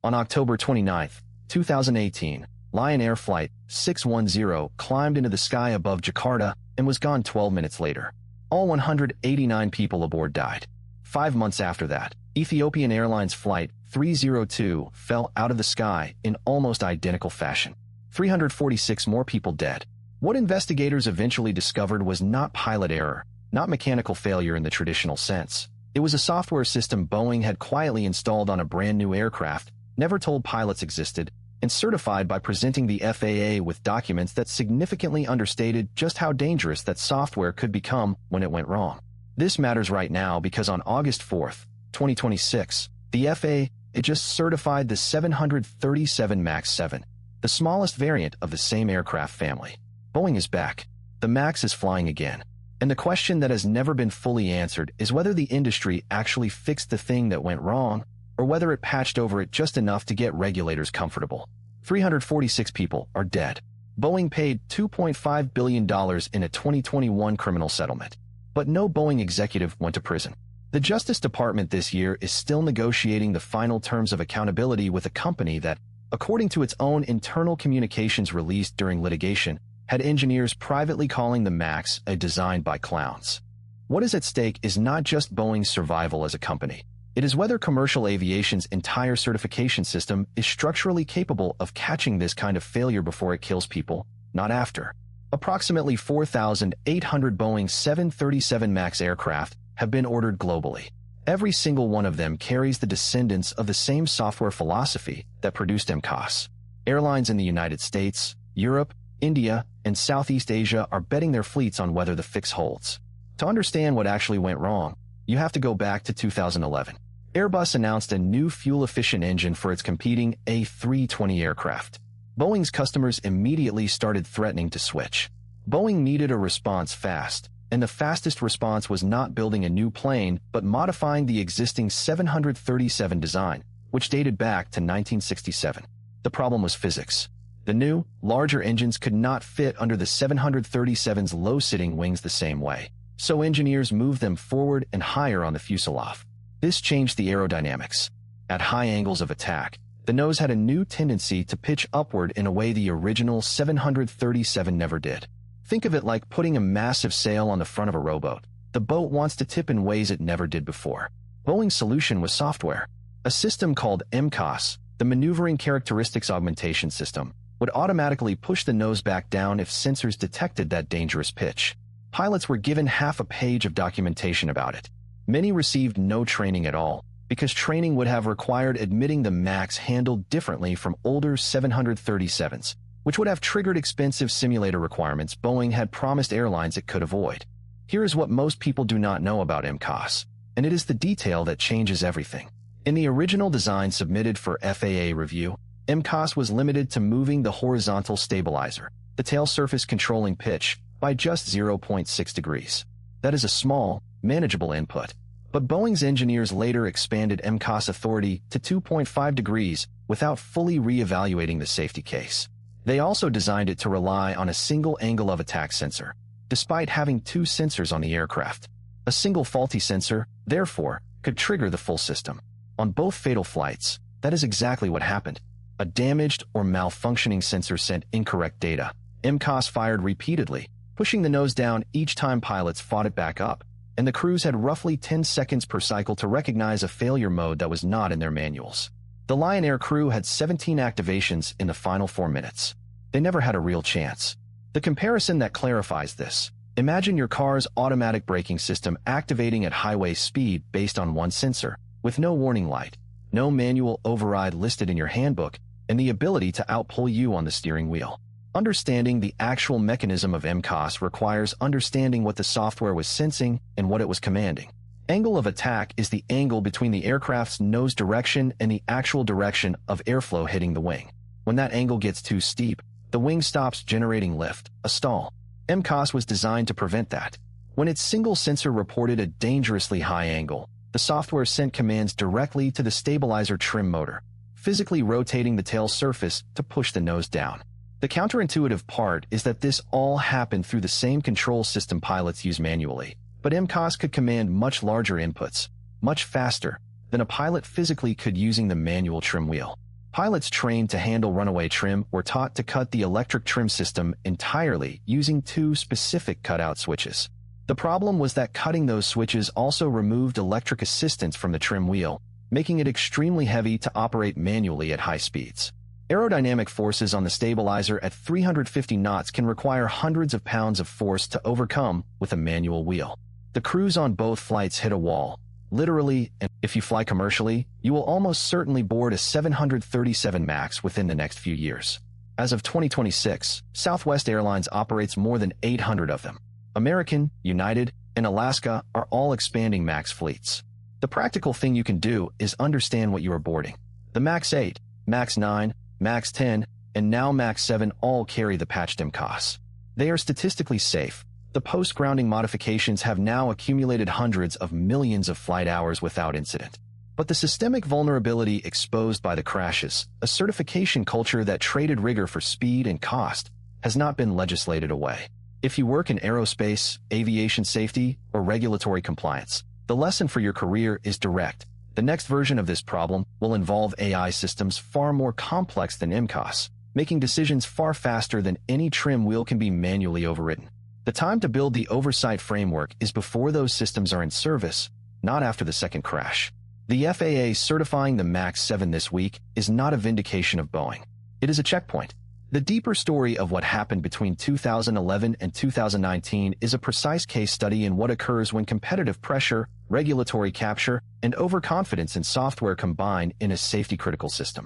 On October 29, 2018, Lion Air Flight 610 climbed into the sky above Jakarta and was gone 12 minutes later. All 189 people aboard died. 5 months after that, Ethiopian Airlines Flight 302 fell out of the sky in almost identical fashion. 346 more people dead. What investigators eventually discovered was not pilot error, not mechanical failure in the traditional sense. It was a software system Boeing had quietly installed on a brand new aircraft, never told pilots existed, and certified by presenting the FAA with documents that significantly understated just how dangerous that software could become when it went wrong. This matters right now because on August 4, 2026, the FAA just certified the 737 MAX 7, the smallest variant of the same aircraft family. Boeing is back. The MAX is flying again. And the question that has never been fully answered is whether the industry actually fixed the thing that went wrong, or whether it patched over it just enough to get regulators comfortable. 346 people are dead. Boeing paid $2.5 billion in a 2021 criminal settlement. But no Boeing executive went to prison. The Justice Department this year is still negotiating the final terms of accountability with a company that, according to its own internal communications released during litigation, had engineers privately calling the MAX a design by clowns. What is at stake is not just Boeing's survival as a company. It is whether commercial aviation's entire certification system is structurally capable of catching this kind of failure before it kills people, not after. Approximately 4,800 Boeing 737 MAX aircraft have been ordered globally. Every single one of them carries the descendants of the same software philosophy that produced MCAS. Airlines in the United States, Europe, India, and Southeast Asia are betting their fleets on whether the fix holds. To understand what actually went wrong, you have to go back to 2011. Airbus announced a new fuel-efficient engine for its competing A320 aircraft. Boeing's customers immediately started threatening to switch. Boeing needed a response fast, and the fastest response was not building a new plane but modifying the existing 737 design, which dated back to 1967. The problem was physics. The new, larger engines could not fit under the 737's low-sitting wings the same way, so engineers moved them forward and higher on the fuselage. This changed the aerodynamics. At high angles of attack, the nose had a new tendency to pitch upward in a way the original 737 never did. Think of it like putting a massive sail on the front of a rowboat. The boat wants to tip in ways it never did before. Boeing's solution was software. A system called MCAS, the Maneuvering Characteristics Augmentation System, would automatically push the nose back down if sensors detected that dangerous pitch. Pilots were given half a page of documentation about it. Many received no training at all, because training would have required admitting the MAX handled differently from older 737s, which would have triggered expensive simulator requirements Boeing had promised airlines it could avoid. Here is what most people do not know about MCAS, and it is the detail that changes everything. In the original design submitted for FAA review, MCAS was limited to moving the horizontal stabilizer, the tail surface controlling pitch, by just 0.6 degrees. That is a small, manageable input. But Boeing's engineers later expanded MCAS authority to 2.5 degrees without fully re-evaluating the safety case. They also designed it to rely on a single angle of attack sensor, despite having two sensors on the aircraft. A single faulty sensor, therefore, could trigger the full system. On both fatal flights, that is exactly what happened. A damaged or malfunctioning sensor sent incorrect data. MCAS fired repeatedly, pushing the nose down each time pilots fought it back up, and the crews had roughly 10 seconds per cycle to recognize a failure mode that was not in their manuals. The Lion Air crew had 17 activations in the final 4 minutes. They never had a real chance. The comparison that clarifies this: imagine your car's automatic braking system activating at highway speed based on one sensor, with no warning light, no manual override listed in your handbook, and the ability to outpull you on the steering wheel. Understanding the actual mechanism of MCAS requires understanding what the software was sensing and what it was commanding. Angle of attack is the angle between the aircraft's nose direction and the actual direction of airflow hitting the wing. When that angle gets too steep, the wing stops generating lift, a stall. MCAS was designed to prevent that. When its single sensor reported a dangerously high angle, the software sent commands directly to the stabilizer trim motor, physically rotating the tail surface to push the nose down. The counterintuitive part is that this all happened through the same control system pilots use manually, but MCAS could command much larger inputs, much faster, than a pilot physically could using the manual trim wheel. Pilots trained to handle runaway trim were taught to cut the electric trim system entirely using two specific cutout switches. The problem was that cutting those switches also removed electric assistance from the trim wheel, making it extremely heavy to operate manually at high speeds. Aerodynamic forces on the stabilizer at 350 knots can require hundreds of pounds of force to overcome with a manual wheel. The crews on both flights hit a wall, literally, and if you fly commercially, you will almost certainly board a 737 MAX within the next few years. As of 2026, Southwest Airlines operates more than 800 of them. American, United, and Alaska are all expanding MAX fleets. The practical thing you can do is understand what you are boarding. The MAX 8, MAX 9, MAX 10, and now MAX 7 all carry the patched MCAS. They are statistically safe. The post-grounding modifications have now accumulated hundreds of millions of flight hours without incident. But the systemic vulnerability exposed by the crashes, a certification culture that traded rigor for speed and cost, has not been legislated away. If you work in aerospace, aviation safety, or regulatory compliance, the lesson for your career is direct. The next version of this problem will involve AI systems far more complex than MCAS, making decisions far faster than any trim wheel can be manually overridden. The time to build the oversight framework is before those systems are in service, not after the second crash. The FAA certifying the MAX 7 this week is not a vindication of Boeing. It is a checkpoint. The deeper story of what happened between 2011 and 2019 is a precise case study in what occurs when competitive pressure, regulatory capture, and overconfidence in software combine in a safety-critical system.